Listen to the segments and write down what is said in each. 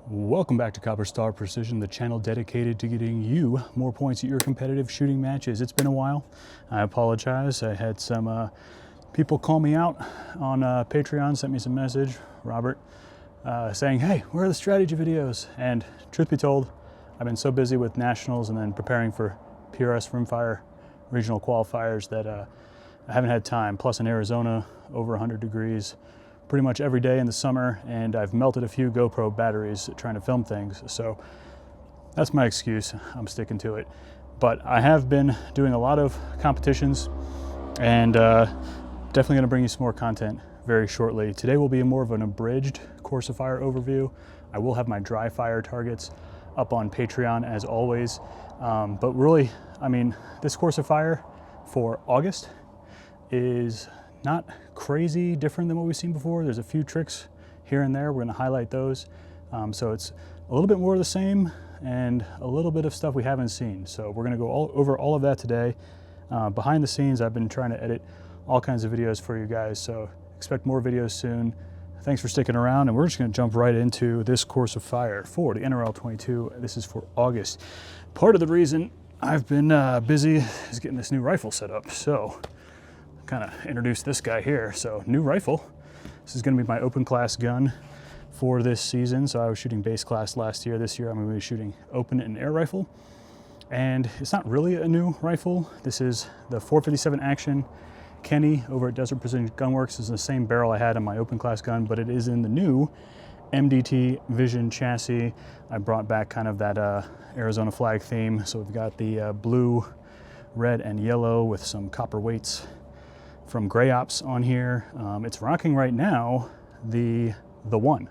Welcome back to Copper Star Precision, the channel dedicated to getting you more points at your competitive shooting matches. It's been a while. I apologize. I had some people call me out on Patreon, sent me some message, Robert, saying, hey, where are the strategy videos? And truth be told, I've been so busy with nationals and then preparing for PRS Rimfire regional qualifiers that I haven't had time. Plus in Arizona, over 100 degrees. Pretty much every day in the summer, and I've melted a few GoPro batteries trying to film things, so that's my excuse. I'm sticking to it. But I have been doing a lot of competitions, and definitely going to bring you some more content very shortly. Today will be more of an abridged course of fire overview. I will have my dry fire targets up on Patreon as always, but really, I mean, this course of fire for August is not crazy different than what we've seen before. There's a few tricks here and there. We're going to highlight those. So it's a little bit more of the same and a little bit of stuff we haven't seen. So we're going to go over all of that today. Behind the scenes, I've been trying to edit all kinds of videos for you guys. So expect more videos soon. Thanks for sticking around, and we're just going to jump right into this course of fire for the NRL22. This is for August. Part of the reason I've been busy is getting this new rifle set up. So kind of introduce this guy here. So new rifle. This is going to be my open class gun for this season. So I was shooting base class last year. This year I'm going to be shooting open and air rifle. And it's not really a new rifle. This is the 457 Action Kenny over at Desert Precision Gunworks. This is the same barrel I had on my open class gun, but it is in the new MDT Vision chassis. I brought back kind of that Arizona flag theme. So we've got the blue, red, and yellow with some copper weights from Gray Ops on here. It's rocking right now the one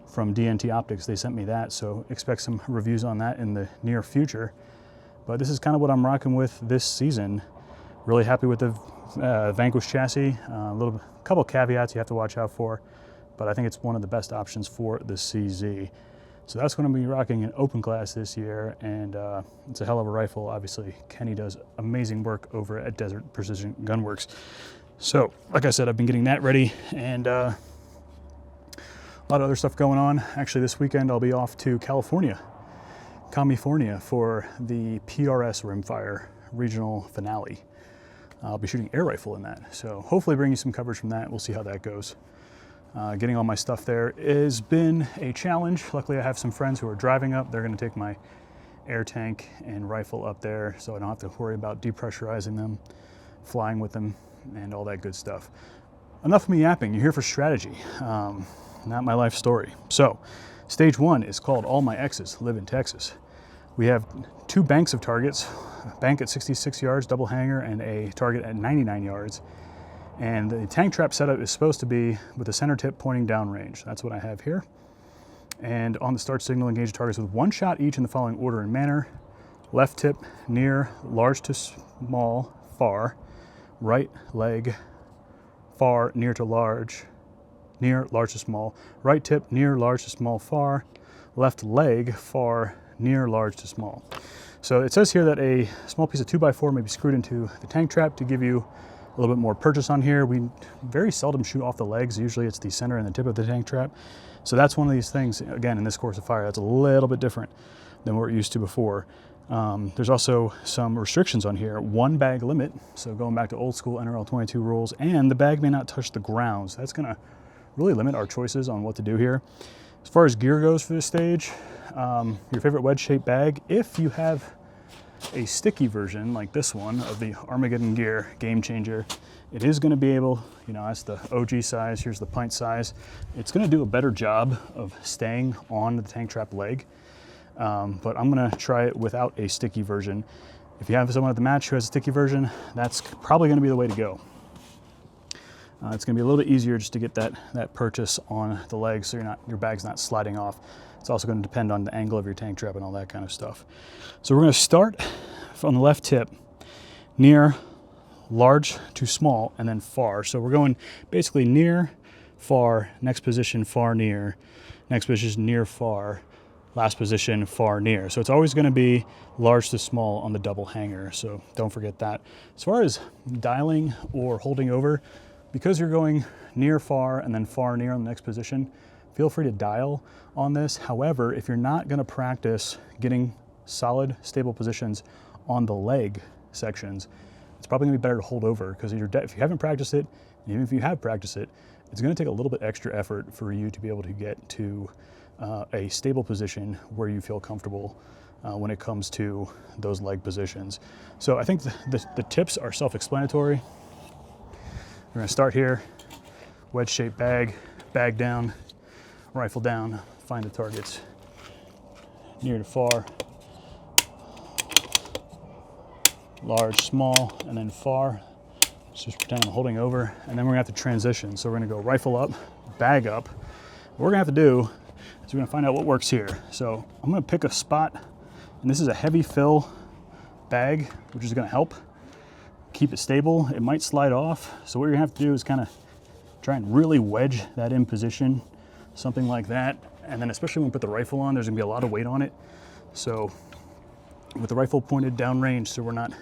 from DNT Optics. They sent me that, so expect some reviews on that in the near future. But this is kind of what I'm rocking with this season. Really happy with the Vanquish chassis. Couple caveats you have to watch out for, but I think it's one of the best options for the CZ. So that's going to be rocking an open class this year, and it's a hell of a rifle. Obviously, Kenny does amazing work over at Desert Precision Gunworks. So, like I said, I've been getting that ready, and a lot of other stuff going on. Actually, this weekend I'll be off to California, for the PRS Rimfire regional finale. I'll be shooting air rifle in that, so hopefully bring you some coverage from that. We'll see how that goes. Getting all my stuff there has been a challenge. Luckily, I have some friends who are driving up. They're going to take my air tank and rifle up there, so I don't have to worry about depressurizing them, flying with them, and all that good stuff. Enough of me yapping. You're here for strategy, not my life story. So, stage one is called All My Exes Live in Texas. We have two banks of targets, a bank at 66 yards, double hanger, and a target at 99 yards. And the tank trap setup is supposed to be with the center tip pointing downrange. That's what I have here. And on the start signal, engage targets with one shot each in the following order and manner. Left tip, near, large to small, far. Right leg, far, near to large, near, large to small. Right tip, near, large to small, far. Left leg, far, near, large to small. So it says here that a small piece of 2x4 may be screwed into the tank trap to give you a little bit more purchase on here. We very seldom shoot off the legs. Usually it's the center and the tip of the tank trap. So that's one of these things, again, in this course of fire, that's a little bit different than what we're used to before. There's also some restrictions on here. One bag limit, so going back to old school NRL22 rules, and the bag may not touch the ground. So that's gonna really limit our choices on what to do here. As far as gear goes for this stage, your favorite wedge-shaped bag, if you have a sticky version like this one of the Armageddon Gear Game Changer, it is going to be able, you know, that's the OG size, here's the pint size. It's going to do a better job of staying on the tank trap leg, but I'm going to try it without a sticky version. If you have someone at the match who has a sticky version, that's probably going to be the way to go. It's going to be a little bit easier just to get that purchase on the leg, so your bag's not sliding off. It's also going to depend on the angle of your tank trap and all that kind of stuff. So we're going to start from the left tip, near, large to small, and then far. So we're going basically near, far, next position, far, near, next position, near, far, last position, far, near. So it's always going to be large to small on the double hanger, so don't forget that. As far as dialing or holding over, because you're going near, far, and then far, near on the next position, feel free to dial on this. However, if you're not going to practice getting solid, stable positions on the leg sections, it's probably going to be better to hold over, because if you haven't practiced it, and even if you have practiced it, it's going to take a little bit extra effort for you to be able to get to a stable position where you feel comfortable when it comes to those leg positions. So I think the tips are self-explanatory. We're going to start here, wedge-shaped bag, bag down, rifle down, find the targets near to far, large, small, and then far. Let's just pretend I'm holding over, and then we're gonna have to transition. So we're gonna go rifle up, bag up. What we're gonna have to do is we're gonna find out what works here. So I'm gonna pick a spot, and this is a heavy fill bag, which is gonna help keep it stable. It might slide off. So what you're gonna have to do is kind of try and really wedge that in position, something like that. And then especially when we put the rifle on, there's gonna be a lot of weight on it. So with the rifle pointed downrange, so we're not,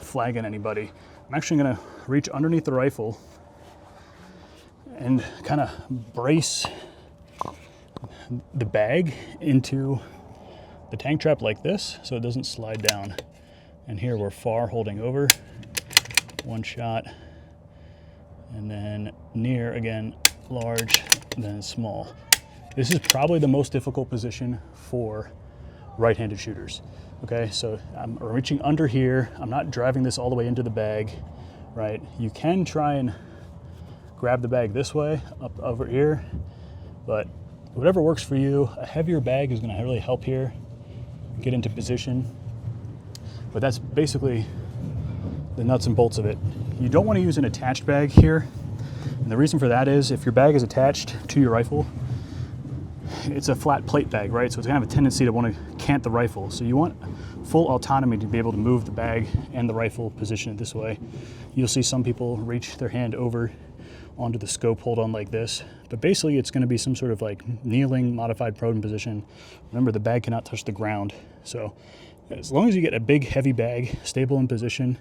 flagging anybody, I'm actually gonna reach underneath the rifle and kind of brace the bag into the tank trap like this, so it doesn't slide down. And here we're far, holding over, one shot, and then near again, large, and then small. This is probably the most difficult position for right-handed shooters. Okay, so I'm reaching under here. I'm not driving this all the way into the bag, right? You can try and grab the bag this way, up over here, but whatever works for you. A heavier bag is gonna really help here, get into position. But that's basically the nuts and bolts of it. You don't wanna use an attached bag here. And the reason for that is if your bag is attached to your rifle, it's a flat plate bag, right? So it's gonna have a tendency to want to cant the rifle. So you want full autonomy to be able to move the bag and the rifle, position it this way. You'll see some people reach their hand over onto the scope, hold on like this. But basically it's gonna be some sort of like kneeling, modified prone position. Remember, the bag cannot touch the ground. So as long as you get a big, heavy bag, stable in position,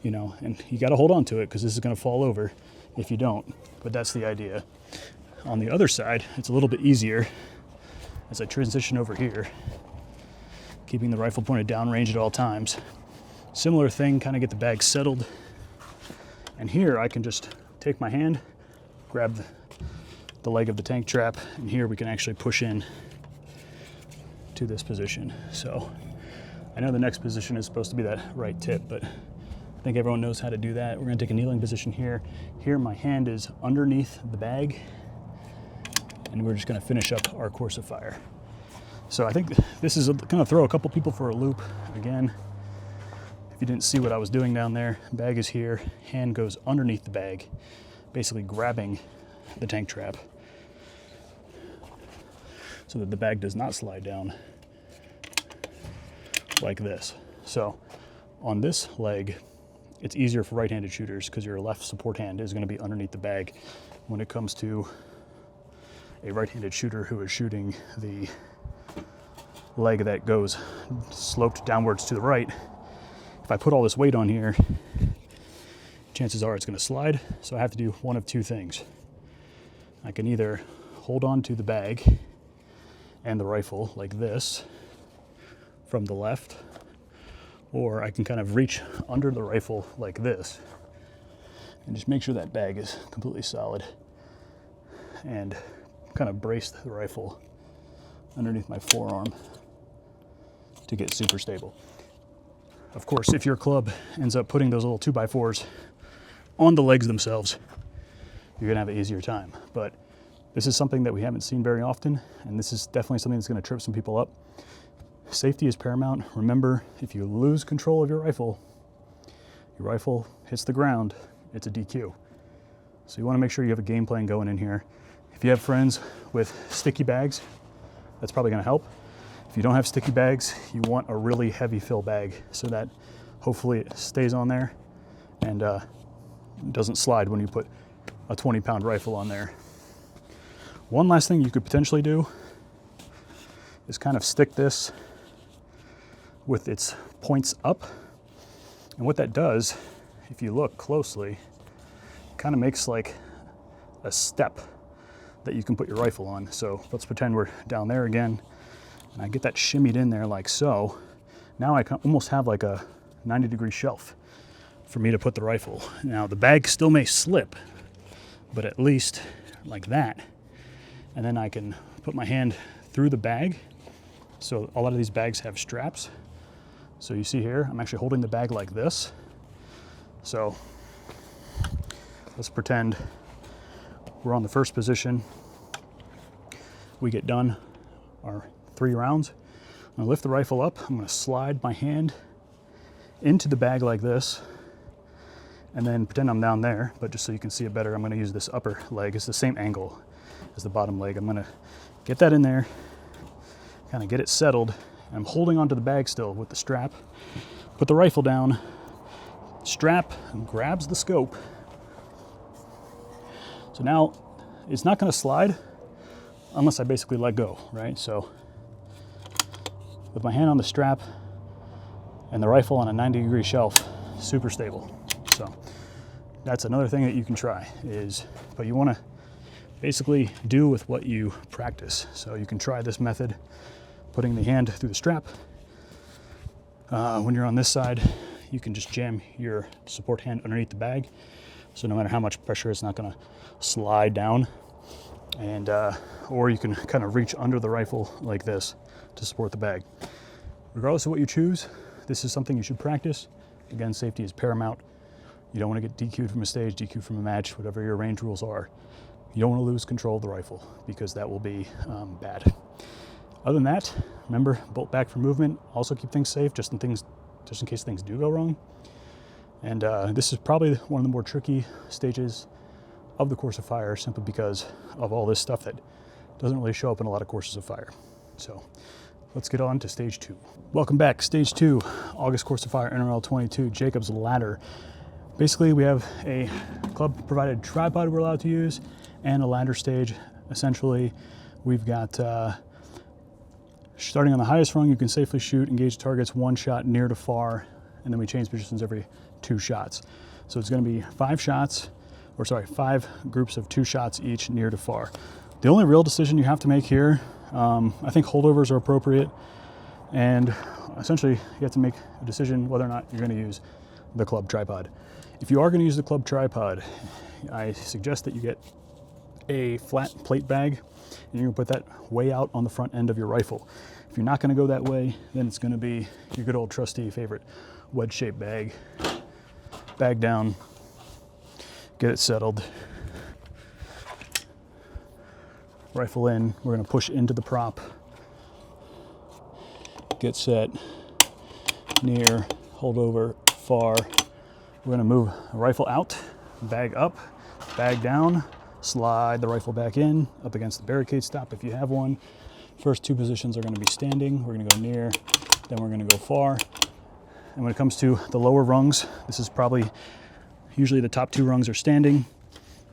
and you gotta hold on to it because this is gonna fall over if you don't, but that's the idea. On the other side, it's a little bit easier as I transition over here, keeping the rifle pointed downrange at all times. Similar thing, kind of get the bag settled. And here I can just take my hand, grab the leg of the tank trap, and here we can actually push in to this position. So I know the next position is supposed to be that right tip, but I think everyone knows how to do that. We're gonna take a kneeling position here. Here my hand is underneath the bag, and we're just gonna finish up our course of fire. So I think this is gonna throw a couple people for a loop. Again, if you didn't see what I was doing down there, bag is here, hand goes underneath the bag, basically grabbing the tank trap so that the bag does not slide down like this. So on this leg, it's easier for right-handed shooters because your left support hand is gonna be underneath the bag. When it comes to a right-handed shooter who is shooting the leg that goes sloped downwards to the right, if I put all this weight on here, chances are it's gonna slide. So I have to do one of two things. I can either hold on to the bag and the rifle like this from the left, or I can kind of reach under the rifle like this and just make sure that bag is completely solid and kind of brace the rifle underneath my forearm to get super stable. Of course, if your club ends up putting those little 2x4s on the legs themselves, you're gonna have an easier time. But this is something that we haven't seen very often, and this is definitely something that's gonna trip some people up. Safety is paramount. Remember, if you lose control of your rifle hits the ground, it's a DQ. So you wanna make sure you have a game plan going in here. If you have friends with sticky bags, that's probably gonna help. If you don't have sticky bags, you want a really heavy fill bag so that hopefully it stays on there and doesn't slide when you put a 20-pound rifle on there. One last thing you could potentially do is kind of stick this with its points up. And what that does, if you look closely, kind of makes like a step. that you can put your rifle on. So let's pretend we're down there again, and I get that shimmied in there like so. Now I can almost have like a 90-degree shelf for me to put the rifle. Now the bag still may slip, but at least like that. And then I can put my hand through the bag. So a lot of these bags have straps. So you see here, I'm actually holding the bag like this. So let's pretend we're on the first position. We get done our 3 rounds. I'm gonna lift the rifle up. I'm gonna slide my hand into the bag like this, and then pretend I'm down there, but just so you can see it better, I'm gonna use this upper leg. It's the same angle as the bottom leg. I'm gonna get that in there, kind of get it settled. I'm holding onto the bag still with the strap. Put the rifle down, strap grabs the scope. So now it's not gonna slide unless I basically let go, right? So with my hand on the strap and the rifle on a 90-degree shelf, super stable. So that's another thing that you can try but you wanna basically do with what you practice. So you can try this method, putting the hand through the strap. When you're on this side, you can just jam your support hand underneath the bag. So no matter how much pressure, it's not gonna slide down. And or you can kind of reach under the rifle like this to support the bag. Regardless of what you choose, this is something you should practice. Again, safety is paramount. You don't want to get DQ'd from a stage, DQ'd from a match, whatever your range rules are. You don't want to lose control of the rifle because that will be bad. Other than that, remember, bolt back for movement. Also keep things safe just in case things do go wrong. And this is probably one of the more tricky stages of the course of fire, simply because of all this stuff that doesn't really show up in a lot of courses of fire. So let's get on to stage 2. Welcome back, stage 2, August course of fire, NRL22, Jacob's Ladder. Basically, we have a club provided tripod we're allowed to use and a ladder stage. Essentially, we've got, starting on the highest rung, you can safely shoot, engage targets 1 shot near to far, and then we change positions every 2 shots. So it's gonna be 5 groups of 2 shots each near to far. The only real decision you have to make here, I think holdovers are appropriate, and essentially you have to make a decision whether or not you're gonna use the club tripod. If you are gonna use the club tripod, I suggest that you get a flat plate bag, and you're gonna put that way out on the front end of your rifle. If you're not gonna go that way, then it's gonna be your good old trusty favorite wedge-shaped bag. Bag down, get it settled. Rifle in, we're gonna push into the prop. Get set, near, hold over, far. We're gonna move the rifle out, bag up, bag down, slide the rifle back in, up against the barricade stop if you have one. First 2 positions are gonna be standing. We're gonna go near, then we're gonna go far. And when it comes to the lower rungs, this is probably, usually the top 2 rungs are standing,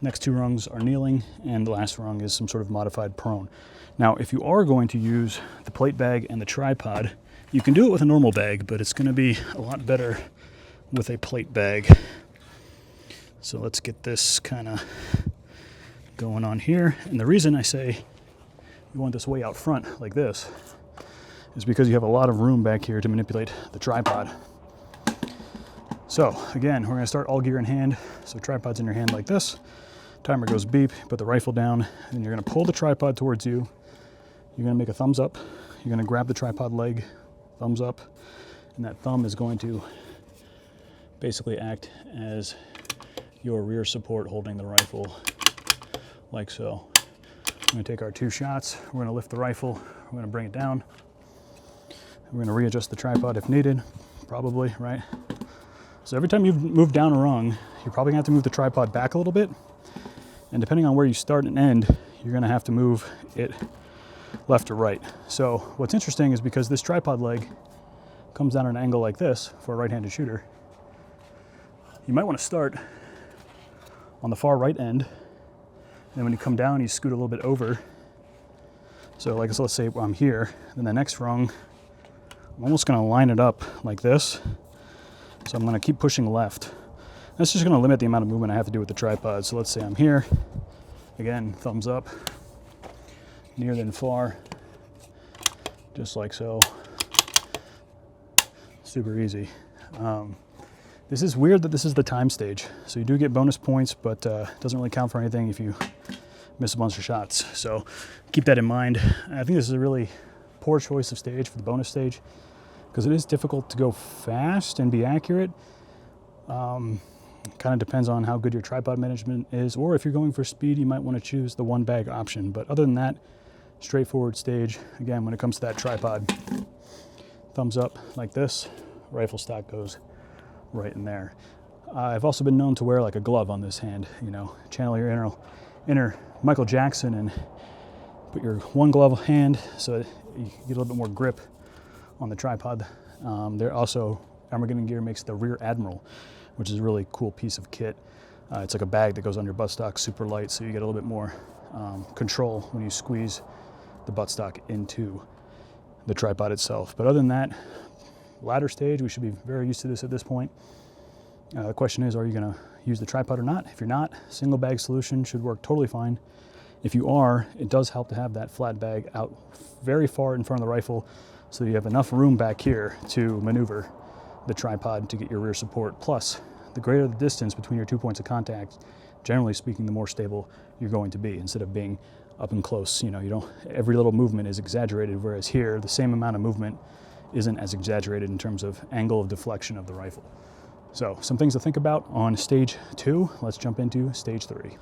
next 2 rungs are kneeling, and the last rung is some sort of modified prone. Now, if you are going to use the plate bag and the tripod, you can do it with a normal bag, but it's gonna be a lot better with a plate bag. So let's get this kind of going on here. And the reason I say you want this way out front like this is because you have a lot of room back here to manipulate the tripod. So again, we're gonna start all gear in hand. So tripod's in your hand like this. Timer goes beep, put the rifle down, and you're gonna pull the tripod towards you. You're gonna make a thumbs up. You're gonna grab the tripod leg, thumbs up, and that thumb is going to basically act as your rear support holding the rifle like so. We're gonna take our 2 shots. We're gonna lift the rifle. We're gonna bring it down. We're gonna readjust the tripod if needed, probably, right? So every time you move down a rung, you're probably gonna have to move the tripod back a little bit. And depending on where you start and end, you're gonna have to move it left or right. So what's interesting is because this tripod leg comes down at an angle like this for a right-handed shooter, you might wanna start on the far right end. And when you come down, you scoot a little bit over. So like, so let's say I'm here, then the next rung, I'm almost gonna line it up like this. So I'm gonna keep pushing left. That's just gonna limit the amount of movement I have to do with the tripod. So let's say I'm here, again, thumbs up, near than far, just like so. Super easy. This is weird that this is the time stage. So you do get bonus points, but it doesn't really count for anything if you miss a bunch of shots. So keep that in mind. I think this is a really poor choice of stage for the bonus stage because it is difficult to go fast and be accurate. Kind of depends on how good your tripod management is, or if you're going for speed, you might want to choose the one bag option. But other than that, straightforward stage. Again, when it comes to that tripod, thumbs up like this, rifle stock goes right in there. I've also been known to wear like a glove on this hand, you know, channel your inner Michael Jackson and put your one glove hand so that you get a little bit more grip on the tripod. There also, Armageddon Gear makes the Rear Admiral, which is a really cool piece of kit. It's like a bag that goes on your buttstock, super light, so you get a little bit more control when you squeeze the buttstock into the tripod itself. But other than that, ladder stage, we should be very used to this at this point. The question is, are you gonna use the tripod or not? If you're not, single bag solution should work totally fine. If you are, it does help to have that flat bag out very far in front of the rifle so you have enough room back here to maneuver the tripod to get your rear support. Plus, the greater the distance between your 2 points of contact, generally speaking, the more stable you're going to be instead of being up and close. You know, you don't, every little movement is exaggerated, whereas here, the same amount of movement isn't as exaggerated in terms of angle of deflection of the rifle. So some things to think about on stage 2. Let's jump into stage 3.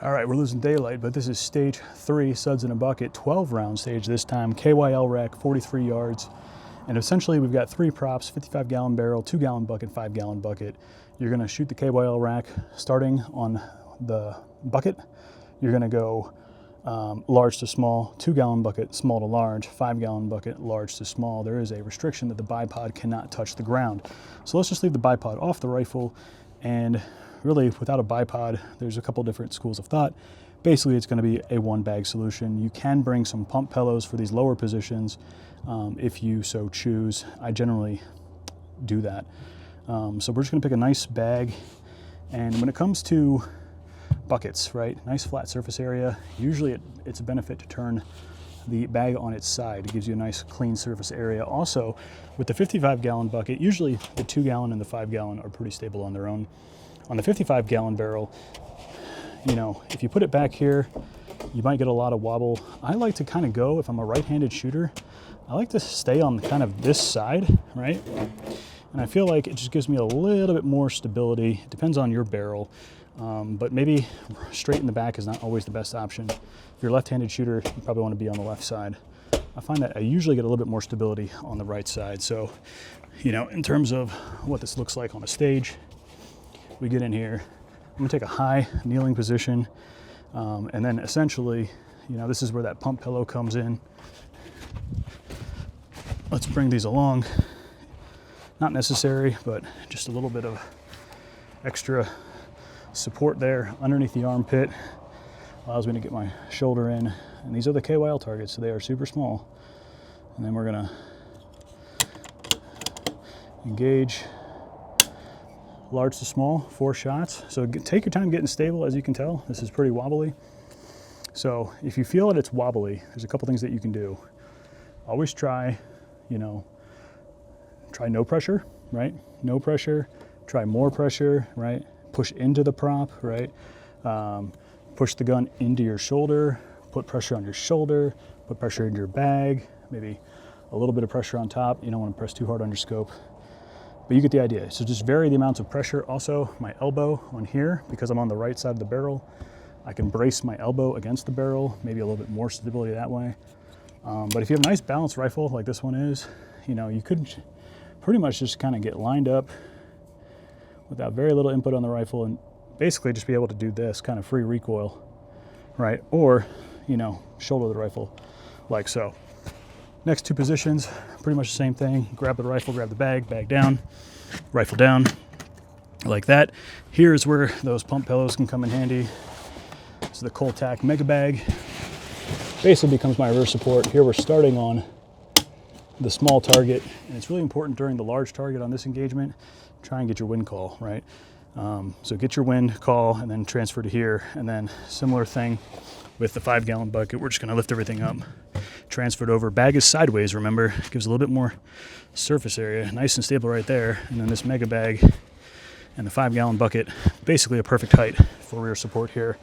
All right, we're losing daylight, but this is stage 3, suds in a bucket, 12 round stage this time, KYL rack, 43 yards. And essentially we've got 3 props, 55 gallon barrel, 2 gallon bucket, 5 gallon bucket. You're gonna shoot the KYL rack starting on the bucket. You're gonna go large to small, 2 gallon bucket, small to large, 5 gallon bucket, large to small. There is a restriction that the bipod cannot touch the ground. So let's just leave the bipod off the rifle, and really without a bipod, there's a couple different schools of thought. Basically, it's gonna be a one bag solution. You can bring some pump pillows for these lower positions if you so choose. I generally do that. So we're just gonna pick a nice bag, and when it comes to buckets, right? Nice flat surface area. Usually it's a benefit to turn the bag on its side. It gives you a nice clean surface area. Also, with the 55 gallon bucket, usually the 2 gallon and the 5 gallon are pretty stable on their own. On the 55 gallon barrel, you know, if you put it back here, you might get a lot of wobble. I like to kind of go, if I'm a right-handed shooter, I like to stay on kind of this side, right? And I feel like it just gives me a little bit more stability. It depends on your barrel. But maybe straight in the back is not always the best option. If you're a left-handed shooter, you probably want to be on the left side. I find that I usually get a little bit more stability on the right side. So, you know, in terms of what this looks like on a stage, we get in here. I'm gonna take a high kneeling position, and then essentially, you know, this is where that pump pillow comes in. Let's bring these along. Not necessary, but just a little bit of extra support there underneath the armpit. Allows me to get my shoulder in. And these are the KYL targets, so they are super small. And then we're gonna engage large to small, 4 shots. So take your time getting stable. As you can tell, this is pretty wobbly. So if you feel that it's wobbly, there's a couple things that you can do. Always try, you know, try no pressure, right? No pressure, try more pressure, right? Push into the prop, right? Push the gun into your shoulder, put pressure on your shoulder, put pressure in your bag, maybe a little bit of pressure on top. You don't want to press too hard on your scope, but you get the idea. So just vary the amounts of pressure. Also, my elbow on here, because I'm on the right side of the barrel, I can brace my elbow against the barrel, maybe a little bit more stability that way. But if you have a nice balanced rifle like this one is, you know, you could pretty much just kind of get lined up without very little input on the rifle and basically just be able to do this kind of free recoil, right? Or, you know, shoulder the rifle like so. Next 2 positions, pretty much the same thing. Grab the rifle, grab the bag, bag down, rifle down, like that. Here's where those pump pillows can come in handy. This is the Coltac Mega Bag. Basically becomes my rear support. Here we're starting on the small target, and it's really important during the large target on this engagement, try and get your wind call, right? So get your wind, call, and then transfer to here. And then similar thing with the 5-gallon bucket. We're just gonna lift everything up, transfer it over. Bag is sideways, remember, gives a little bit more surface area. Nice and stable right there. And then this mega bag and the 5-gallon bucket, basically a perfect height for rear support here.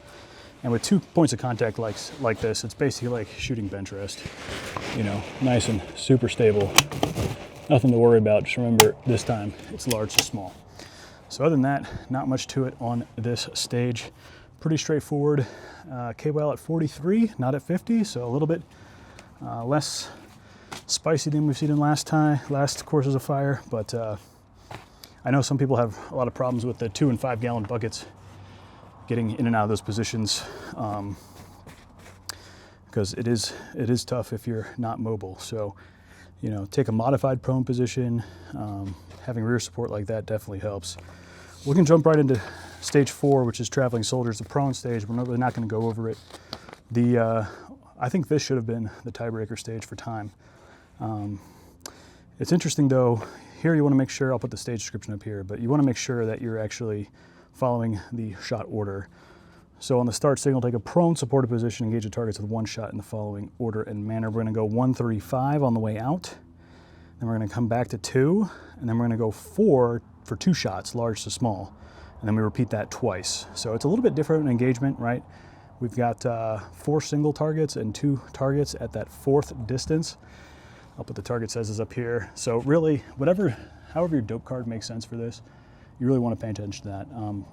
And with 2 points of contact like this, it's basically like shooting bench rest. You know, nice and super stable. Nothing to worry about. Just remember, this time it's large to small. So other than that, not much to it on this stage. Pretty straightforward. K-well at 43, not at 50, so a little bit less spicy than we've seen in last courses of fire. But I know some people have a lot of problems with the 2 and 5 gallon buckets getting in and out of those positions, because it is tough if you're not mobile. So, you know, take a modified prone position. Having rear support like that definitely helps. We can jump right into stage 4, which is traveling soldiers, the prone stage. We're really not going to go over it. I think this should have been the tiebreaker stage for time. It's interesting though. Here you want to make sure, I'll put the stage description up here, but you want to make sure that you're actually following the shot order. So on the start signal, take a prone supported position, engage the targets with 1 shot in the following order and manner. We're going to go 1, 3, 5 on the way out. Then we're going to come back to 2, and then we're going to go 4 for 2 shots, large to small. And then we repeat that twice. So it's a little bit different engagement, right? We've got 4 single targets and 2 targets at that 4th distance. I'll put the target sizes up here. So really, however your dope card makes sense for this, you really want to pay attention to that.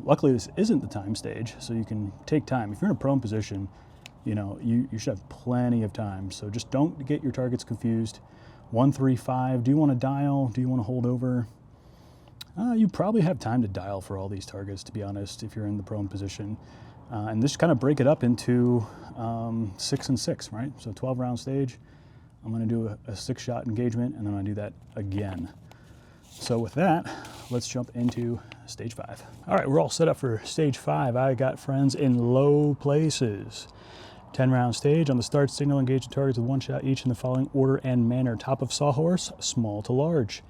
Luckily, this isn't the time stage, so you can take time. If you're in a prone position, you know, you should have plenty of time. So just don't get your targets confused. 1, 3, 5, do you want to dial? Do you want to hold over? You probably have time to dial for all these targets, to be honest, if you're in the prone position. And just kind of break it up into 6 and 6, right? So 12-round stage. I'm going to do a 6-shot engagement, and then I'm going to do that again. So with that, let's jump into stage 5. All right, we're all set up for stage 5. I got friends in low places. 10-round stage. On the start signal, engage the targets with 1 shot each in the following order and manner. Top of sawhorse, small to large.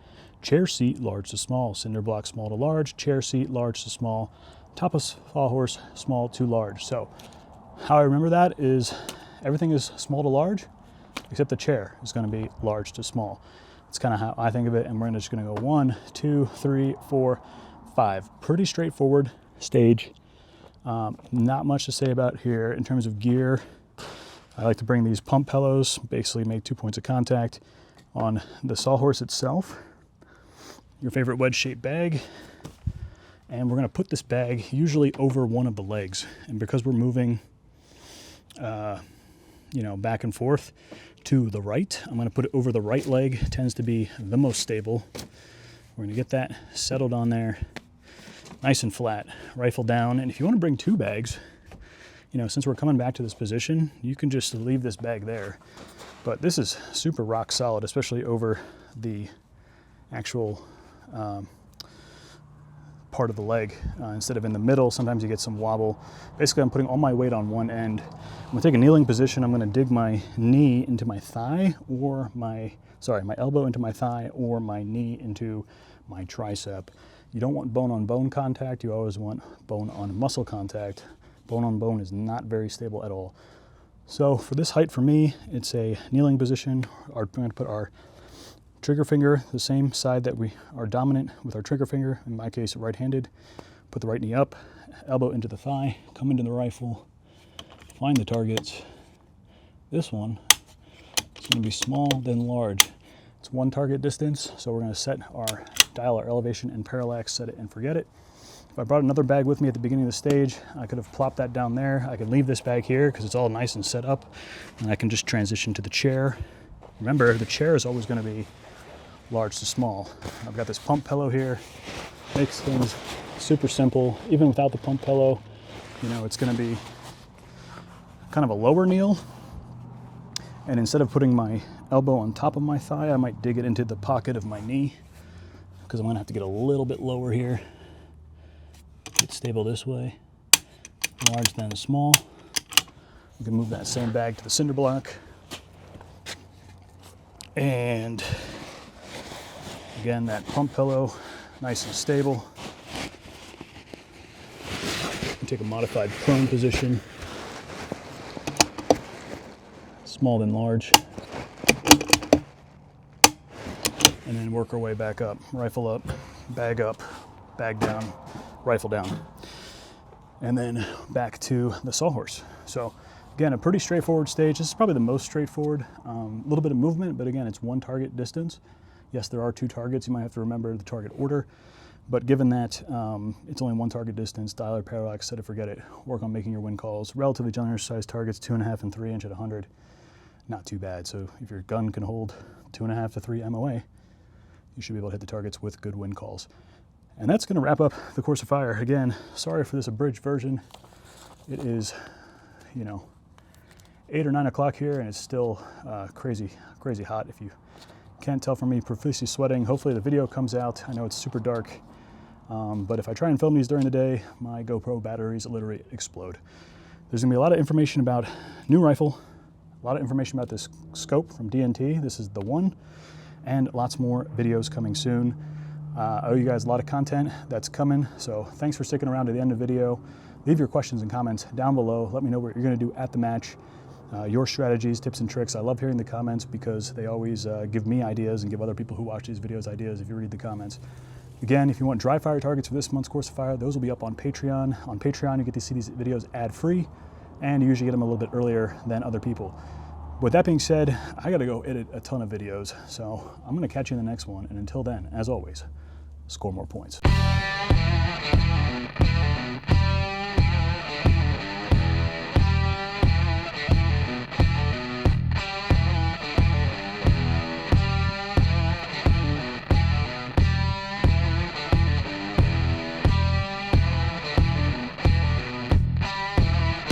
Chair seat, large to small. Cinder block, small to large. Chair seat, large to small. Top of sawhorse, small to large. So how I remember that is everything is small to large, except the chair is going to be large to small. It's kind of how I think of it, and we're just going to go 1, 2, 3, 4, 5. Pretty straightforward stage. Not much to say about here in terms of gear. I like to bring these pump pillows, basically make 2 points of contact on the sawhorse itself. Your favorite wedge-shaped bag, and we're going to put this bag usually over one of the legs. And because we're moving, you know, back and forth to the right, I'm going to put it over the right leg. It tends to be the most stable. We're going to get that settled on there, nice and flat, rifle down. And if you want to bring 2 bags, you know, since we're coming back to this position, you can just leave this bag there. But this is super rock solid, especially over the actual part of the leg instead of in the middle. Sometimes you get some wobble. Basically, I'm putting all my weight on one end. I'm gonna take a kneeling position. I'm gonna dig my knee into my thigh, or my elbow into my thigh, or my knee into my tricep. You don't want bone on bone contact. You always want bone on muscle contact. Bone on bone is not very stable at all. So for this height, for me, it's a kneeling position. We're going to put our trigger finger the same side that we are dominant with our trigger finger, in my case right-handed. Put the right knee up, elbow into the thigh, come into the rifle, find the targets. This one is going to be small, then large. It's 1 target distance, so we're going to set our dial, our elevation and parallax, set it and forget it. If I brought another bag with me at the beginning of the stage, I could have plopped that down there. I could leave this bag here because it's all nice and set up, and I can just transition to the chair. Remember, the chair is always going to be large to small. I've got this pump pillow here. Makes things super simple. Even without the pump pillow, you know, it's going to be kind of a lower kneel. And instead of putting my elbow on top of my thigh, I might dig it into the pocket of my knee, because I'm going to have to get a little bit lower here. Get stable this way. Large, then small. You can move that same bag to the cinder block. And again, that pump pillow, nice and stable. take a modified prone position, small than large, and then work our way back up, rifle up, bag down, rifle down, and then back to the sawhorse. So again, a pretty straightforward stage. This is probably the most straightforward. A little bit of movement, but again, it's one target distance. Yes, there are two targets. You might have to remember the target order, but given that it's only one target distance, dial or parallax, set it, forget it. Work on making your wind calls. Relatively generous sized targets, 2.5 and 3 inch at 100. Not too bad. So if your gun can hold 2.5 to 3 MOA, you should be able to hit the targets with good wind calls. And that's going to wrap up the course of fire. Again, sorry for this abridged version. It is, 8 or 9 o'clock here, and it's still crazy hot. If you can't tell from me profusely sweating, hopefully the video comes out. I know it's super dark, but if I try and film these during the day, my GoPro batteries literally explode. There's going to be a lot of information about new rifle, a lot of information about this scope from DNT. This is the one, and lots more videos coming soon. I owe you guys a lot of content that's coming, so thanks for sticking around to the end of the video. Leave your questions and comments down below. Let me know what you're going to do at the match, your strategies, tips and tricks. I love hearing the comments because they always give me ideas and give other people who watch these videos ideas if you read the comments. Again, if you want dry fire targets for this month's course of fire, those will be up on Patreon. On Patreon, you get to see these videos ad-free, and you usually get them a little bit earlier than other people. With that being said, I gotta go edit a ton of videos, so I'm gonna catch you in the next one, and until then, as always, score more points.